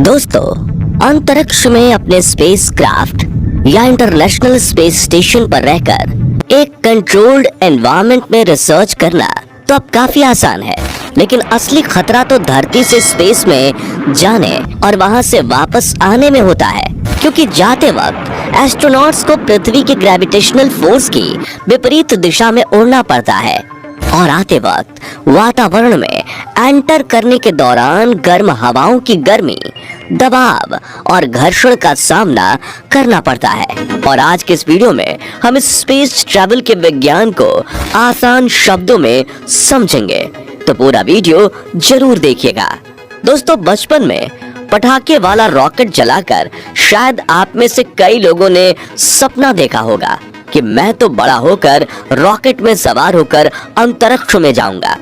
दोस्तों, अंतरिक्ष में अपने स्पेसक्राफ्ट या इंटरनेशनल स्पेस स्टेशन पर रहकर एक कंट्रोल्ड एनवायरनमेंट में रिसर्च करना तो अब काफी आसान है, लेकिन असली खतरा तो धरती से स्पेस में जाने और वहां से वापस आने में होता है, क्योंकि जाते वक्त एस्ट्रोनॉट्स को पृथ्वी के ग्रेविटेशनल फोर्स की विपरीत दिशा में उड़ना पड़ता है और आते वक्त वातावरण में एंटर करने के दौरान गर्म हवाओं की गर्मी, दबाव और घर्षण का सामना करना पड़ता है। और आज के इस वीडियो में हम इस स्पेस ट्रैवल के विज्ञान को आसान शब्दों में समझेंगे, तो पूरा वीडियो जरूर देखिएगा। दोस्तों, बचपन में पटाखे वाला रॉकेट जलाकर शायद आप में से कई लोगों ने सपना देखा होगा कि मैं तो बड़ा होकर रॉकेट में सवार होकर अंतरिक्ष में जाऊंगा।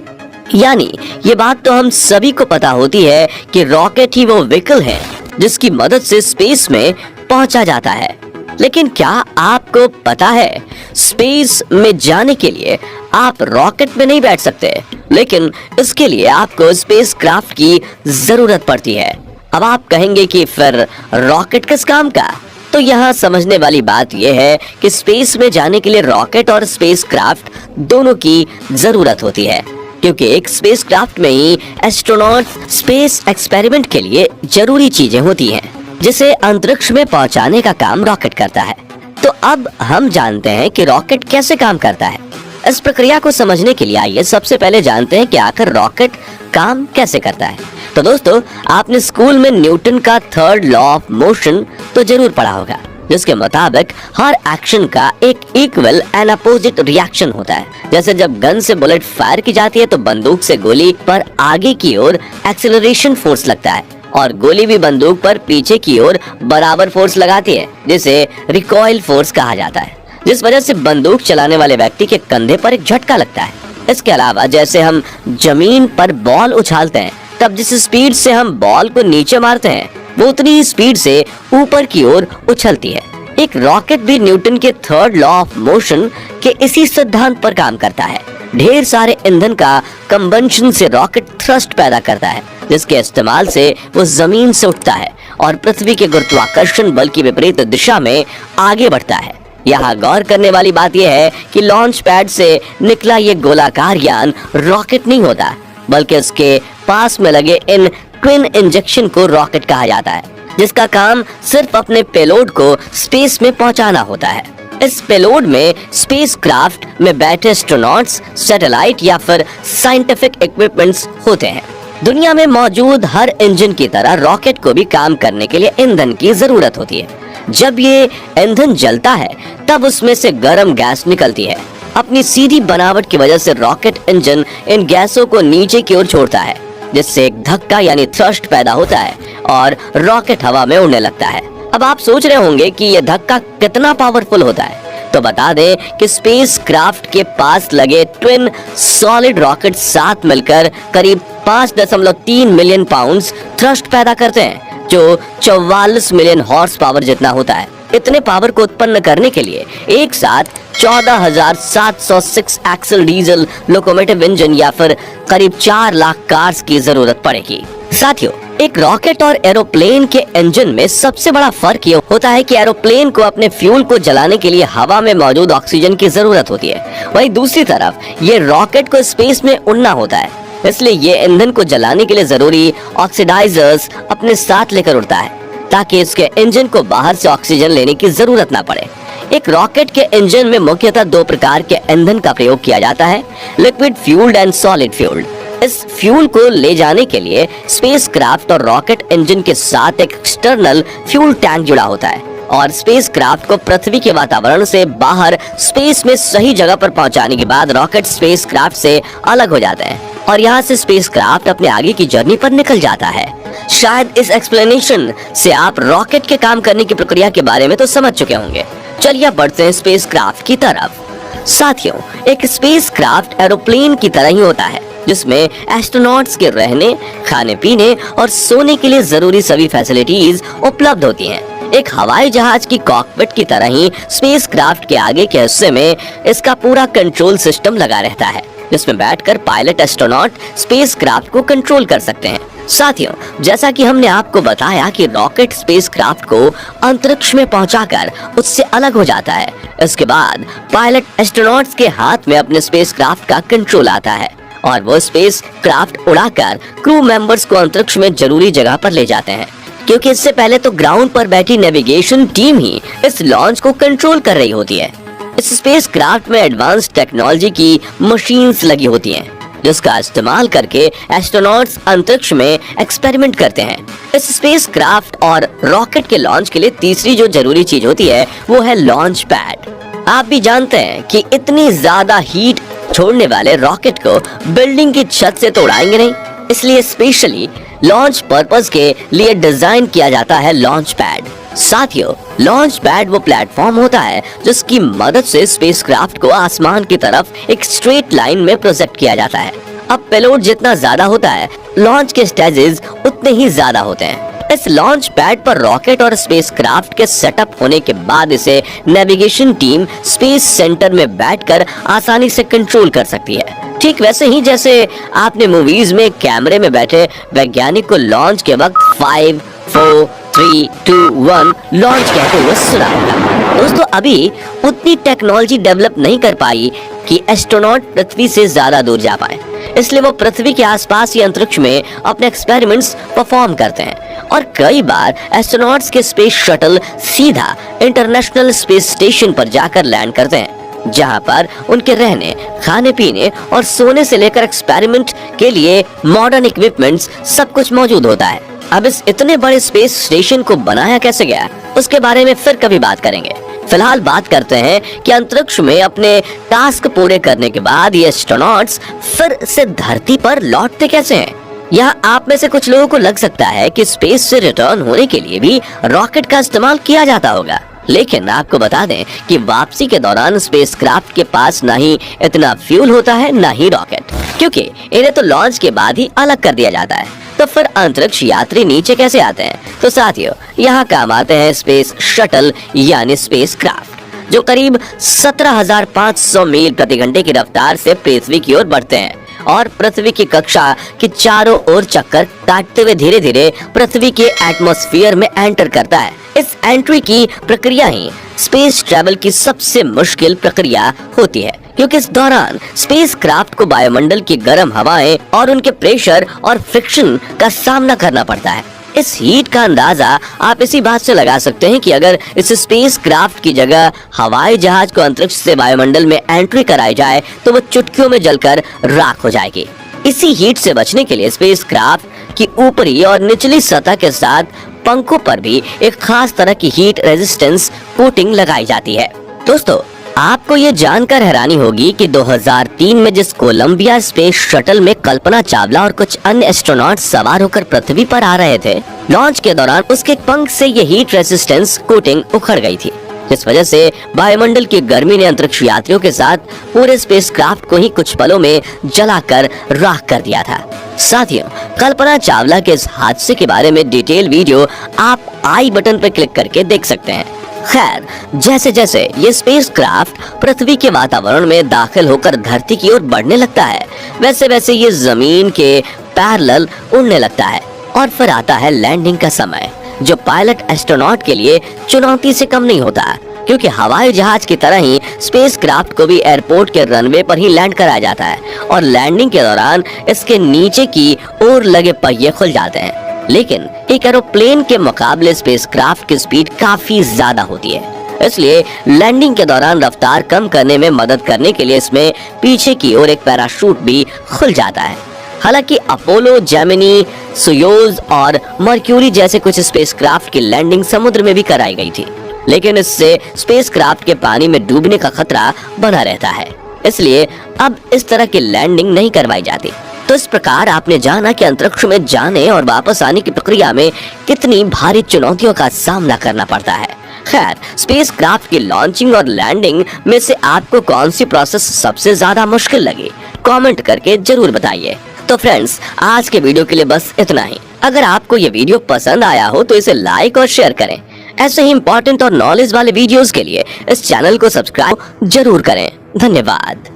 यानी ये बात तो हम सभी को पता होती है कि रॉकेट ही वो व्हीकल है जिसकी मदद से स्पेस में पहुंचा जाता है। लेकिन क्या आपको पता है, स्पेस में जाने के लिए आप रॉकेट में नहीं बैठ सकते, लेकिन इसके लिए आपको स्पेसक्राफ्ट की जरूरत पड़ती है। अब आप कहेंगे कि फिर रॉकेट किस काम का? तो यहाँ समझने वाली बात यह है कि स्पेस में जाने के लिए रॉकेट और स्पेसक्राफ्ट दोनों की जरूरत होती है, क्योंकि एक स्पेसक्राफ्ट में ही एस्ट्रोनॉट स्पेस एक्सपेरिमेंट के लिए जरूरी चीजें होती हैं, जिसे अंतरिक्ष में पहुंचाने का काम रॉकेट करता है। तो अब हम जानते हैं कि रॉकेट कैसे काम करता है। इस प्रक्रिया को समझने के लिए आइए सबसे पहले जानते हैं कि आखिर रॉकेट काम कैसे करता है। तो दोस्तों, आपने स्कूल में न्यूटन का थर्ड लॉ ऑफ मोशन तो जरूर पढ़ा होगा, जिसके मुताबिक हर एक्शन का एक इक्वल एंड अपोजिट रिएक्शन होता है। जैसे जब गन से बुलेट फायर की जाती है तो बंदूक से गोली पर आगे की ओर एक्सेलरेशन फोर्स लगता है और गोली भी बंदूक पर पीछे की ओर बराबर फोर्स लगाती है, जिसे रिकॉइल फोर्स कहा जाता है, जिस वजह से बंदूक चलाने वाले व्यक्ति के कंधे पर एक झटका लगता है। इसके अलावा जैसे हम जमीन पर बॉल उछालते हैं, तब जिस स्पीड से हम बॉल को नीचे मारते हैं वो उतनी ही स्पीड से ऊपर की ओर उछलती है। एक रॉकेट भी न्यूटन के थर्ड लॉ ऑफ मोशन के इसी सिद्धांत पर काम करता है। ढेर सारे ईंधन का कंबंशन से रॉकेट थ्रस्ट पैदा करता है, जिसके इस्तेमाल से वो जमीन से उठता है और पृथ्वी के गुरुत्वाकर्षण बल की विपरीत दिशा में आगे बढ़ता है। यहाँ गौर करने वाली बात यह है कि लॉन्च पैड से निकला ये गोलाकार यान रॉकेट नहीं होता, बल्कि इसके पास में लगे इन ट्विन इंजेक्शन को रॉकेट कहा जाता है, जिसका काम सिर्फ अपने पेलोड को स्पेस में पहुंचाना होता है। इस पेलोड में स्पेसक्राफ्ट में बैठे एस्ट्रोनॉट्स, सैटेलाइट या फिर साइंटिफिक इक्विपमेंट्स होते हैं। दुनिया में मौजूद हर इंजन की तरह रॉकेट को भी काम करने के लिए ईंधन की जरूरत होती है। जब ये ईंधन जलता है तब उसमें से गर्म गैस निकलती है। अपनी सीधी बनावट की वजह से रॉकेट इंजन इन गैसों को नीचे की ओर छोड़ता है, जिससे एक धक्का यानी थ्रस्ट पैदा होता है और रॉकेट हवा में उड़ने लगता है। अब आप सोच रहे होंगे कि यह धक्का कितना पावरफुल होता है, तो बता दें कि स्पेसक्राफ्ट के पास लगे ट्विन सॉलिड रॉकेट साथ मिलकर करीब 5.3 मिलियन पाउंड्स थ्रस्ट पैदा करते हैं, जो 44 मिलियन हॉर्स पावर जितना होता है। इतने पावर को उत्पन्न करने के लिए एक साथ 14,706 एक्सल डीजल लोकोमोटिव इंजन या फिर करीब 4 लाख कार्स की जरूरत पड़ेगी। साथियों, एक रॉकेट और एरोप्लेन के इंजन में सबसे बड़ा फर्क ये होता है कि एरोप्लेन को अपने फ्यूल को जलाने के लिए हवा में मौजूद ऑक्सीजन की जरूरत होती है, वहीं दूसरी तरफ ये रॉकेट को स्पेस में उड़ना होता है, इसलिए ये ईंधन को जलाने के लिए जरूरी ऑक्सीडाइजर्स अपने साथ लेकर उड़ता है, ताकि इसके इंजन को बाहर से ऑक्सीजन लेने की जरूरत ना पड़े। एक रॉकेट के इंजन में मुख्यतः 2 प्रकार के ईंधन का प्रयोग किया जाता है, liquid fuelled and solid fuelled. इस फ्यूल को ले जाने के लिए स्पेसक्राफ्ट और रॉकेट इंजन के साथ एक एक्सटर्नल फ्यूल टैंक जुड़ा होता है और स्पेसक्राफ्ट को पृथ्वी के वातावरण से बाहर स्पेस में सही जगह पर पहुंचाने के बाद रॉकेट स्पेसक्राफ्ट से अलग हो जाते हैं और यहाँ से स्पेसक्राफ्ट अपने आगे की जर्नी पर निकल जाता है। शायद इस एक्सप्लेनेशन से आप रॉकेट के काम करने की प्रक्रिया के बारे में तो समझ चुके होंगे। चलिए बढ़ते हैं स्पेसक्राफ्ट की तरफ। साथियों, एक स्पेसक्राफ्ट एरोप्लेन की तरह ही होता है, जिसमें एस्ट्रोनॉट्स के रहने, खाने पीने और सोने के लिए जरूरी सभी फैसिलिटीज उपलब्ध होती हैं। एक हवाई जहाज की कॉकपिट की तरह ही स्पेसक्राफ्ट के आगे के हिस्से में इसका पूरा कंट्रोल सिस्टम लगा रहता है। जिसमें बैठकर पायलट एस्ट्रोनॉट स्पेसक्राफ्ट को कंट्रोल कर सकते हैं। साथियों, जैसा कि हमने आपको बताया कि रॉकेट स्पेसक्राफ्ट को अंतरिक्ष में पहुंचाकर उससे अलग हो जाता है। इसके बाद पायलट एस्ट्रोनॉट्स के हाथ में अपने स्पेसक्राफ्ट का कंट्रोल आता है और वो स्पेसक्राफ्ट उड़ाकर क्रू मेंबर्स को अंतरिक्ष में जरूरी जगह पर ले जाते हैं, क्योंकि इससे पहले तो ग्राउंड पर बैठी नेविगेशन टीम ही इस लॉन्च को कंट्रोल कर रही होती है। इस स्पेसक्राफ्ट में एडवांस टेक्नोलॉजी की मशीन्स लगी होती हैं, जिसका इस्तेमाल करके एस्ट्रोनॉट्स अंतरिक्ष में एक्सपेरिमेंट करते हैं। इस स्पेसक्राफ्ट और रॉकेट के लॉन्च के लिए तीसरी जो जरूरी चीज होती है वो है लॉन्च पैड। आप भी जानते हैं कि इतनी ज्यादा हीट छोड़ने वाले रॉकेट को बिल्डिंग की छत से तो उड़ाएंगे नहीं, इसलिए स्पेशली लॉन्च पर्पस के लिए डिजाइन किया जाता है लॉन्च पैड। साथियों, लॉन्च पैड वो प्लेटफॉर्म होता है जिसकी मदद से स्पेसक्राफ्ट को आसमान की तरफ एक स्ट्रेट लाइन में प्रोजेक्ट किया जाता है। अब पेलोड जितना ज्यादा होता है, लॉन्च के स्टेजेस उतने ही ज्यादा होते हैं। इस लॉन्च पैड पर रॉकेट और स्पेसक्राफ्ट के सेटअप होने के बाद इसे नेविगेशन टीम स्पेस सेंटर में बैठकर आसानी से कंट्रोल कर सकती है। ठीक वैसे ही जैसे आपने मूवीज में कैमरे में बैठे वैज्ञानिक को लॉन्च के वक्त 5, 4, 3, 2, 1 लॉन्च कहते हुए सुना होगा। दोस्तों, अभी उतनी टेक्नोलॉजी डेवलप नहीं कर पाई कि एस्ट्रोनॉट पृथ्वी से ज्यादा दूर जा पाए, इसलिए वो पृथ्वी के आसपास ही अंतरिक्ष में अपने एक्सपेरिमेंट्स परफॉर्म करते हैं और कई बार एस्ट्रोनॉट्स के स्पेस शटल सीधा इंटरनेशनल स्पेस स्टेशन पर जाकर लैंड करते हैं, जहां पर उनके रहने, खाने पीने और सोने से लेकर एक्सपेरिमेंट के लिए मॉडर्न इक्विपमेंट्स सब कुछ मौजूद होता है। अब इस इतने बड़े स्पेस स्टेशन को बनाया कैसे गया, उसके बारे में फिर कभी बात करेंगे। फिलहाल बात करते हैं कि अंतरिक्ष में अपने टास्क पूरे करने के बाद ये एस्ट्रोनॉट्स फिर से धरती पर लौटते कैसे हैं। यहाँ आप में से कुछ लोगों को लग सकता है कि स्पेस से रिटर्न होने के लिए भी रॉकेट का इस्तेमाल किया जाता होगा, लेकिन आपको बता दें कि वापसी के दौरान स्पेसक्राफ्ट के पास ना ही इतना फ्यूल होता है ना ही रॉकेट, क्योंकि इन्हें तो लॉन्च के बाद ही अलग कर दिया जाता है। तो फिर अंतरिक्ष यात्री नीचे कैसे आते हैं? तो साथियों, यहाँ काम आते हैं स्पेस शटल यानी स्पेसक्राफ्ट, जो करीब 17,500 मील प्रति घंटे की रफ्तार से पृथ्वी की ओर बढ़ते हैं और पृथ्वी की कक्षा के चारों ओर चक्कर काटते हुए धीरे धीरे पृथ्वी के एटमॉस्फेयर में एंटर करता है। इस एंट्री की प्रक्रिया ही स्पेस ट्रैवल की सबसे मुश्किल प्रक्रिया होती है, क्योंकि इस दौरान स्पेसक्राफ्ट को वायुमंडल की गर्म हवाएं और उनके प्रेशर और फ्रिक्शन का सामना करना पड़ता है। इस हीट का अंदाजा आप इसी बात से लगा सकते हैं कि अगर इस स्पेसक्राफ्ट की जगह हवाई जहाज को अंतरिक्ष से वायुमंडल में एंट्री कराई जाए तो वो चुटकियों में जलकर राख हो जाएगी। इसी हीट से बचने के लिए स्पेसक्राफ्ट की ऊपरी और निचली सतह के साथ पंखों पर भी एक खास तरह की हीट रेजिस्टेंस कोटिंग लगाई जाती है। दोस्तों, आपको ये जानकर हैरानी होगी कि 2003 में जिस कोलंबिया स्पेस शटल में कल्पना चावला और कुछ अन्य एस्ट्रोनॉट सवार होकर पृथ्वी पर आ रहे थे, लॉन्च के दौरान उसके पंख से ये हीट रेजिस्टेंस कोटिंग उखड़ गई थी, जिस वजह से वायुमंडल की गर्मी ने अंतरिक्ष यात्रियों के साथ पूरे स्पेसक्राफ्ट को ही कुछ पलों में जलाकर राख कर दिया था। साथियों, कल्पना चावला के इस हादसे के बारे में डिटेल वीडियो आप आई बटन पर क्लिक करके देख सकते हैं। खैर, जैसे जैसे ये स्पेसक्राफ्ट पृथ्वी के वातावरण में दाखिल होकर धरती की ओर बढ़ने लगता है, वैसे वैसे ये जमीन के पैरेलल उड़ने लगता है और फिर आता है लैंडिंग का समय, जो पायलट एस्ट्रोनॉट के लिए चुनौती से कम नहीं होता, क्योंकि हवाई जहाज की तरह ही स्पेसक्राफ्ट को भी एयरपोर्ट के रनवे पर ही लैंड कराया जाता है और लैंडिंग के दौरान इसके नीचे की ओर लगे पहिए खुल जाते हैं। लेकिन एक एरोप्लेन के मुकाबले स्पेसक्राफ्ट की स्पीड काफी ज्यादा होती है, इसलिए लैंडिंग के दौरान रफ्तार कम करने में मदद करने के लिए इसमें पीछे की ओर एक पैराशूट भी खुल जाता है। हालांकि अपोलो, जेमिनी, सोयूज और मर्क्यूरी जैसे कुछ स्पेसक्राफ्ट की लैंडिंग समुद्र में भी कराई गई थी, लेकिन इससे स्पेसक्राफ्ट के पानी में डूबने का खतरा बना रहता है, इसलिए अब इस तरह की लैंडिंग नहीं करवाई जाती। तो इस प्रकार आपने जाना कि अंतरिक्ष में जाने और वापस आने की प्रक्रिया में कितनी भारी चुनौतियों का सामना करना पड़ता है। खैर, स्पेसक्राफ्ट की लॉन्चिंग और लैंडिंग में से आपको कौन सी प्रोसेस सबसे ज्यादा मुश्किल लगी, कमेंट करके जरूर बताइए। तो फ्रेंड्स, आज के वीडियो के लिए बस इतना ही। अगर आपको ये वीडियो पसंद आया हो तो इसे लाइक और शेयर करें। ऐसे ही इंपॉर्टेंट और नॉलेज वाले वीडियोस के लिए इस चैनल को सब्सक्राइब जरूर करें। धन्यवाद।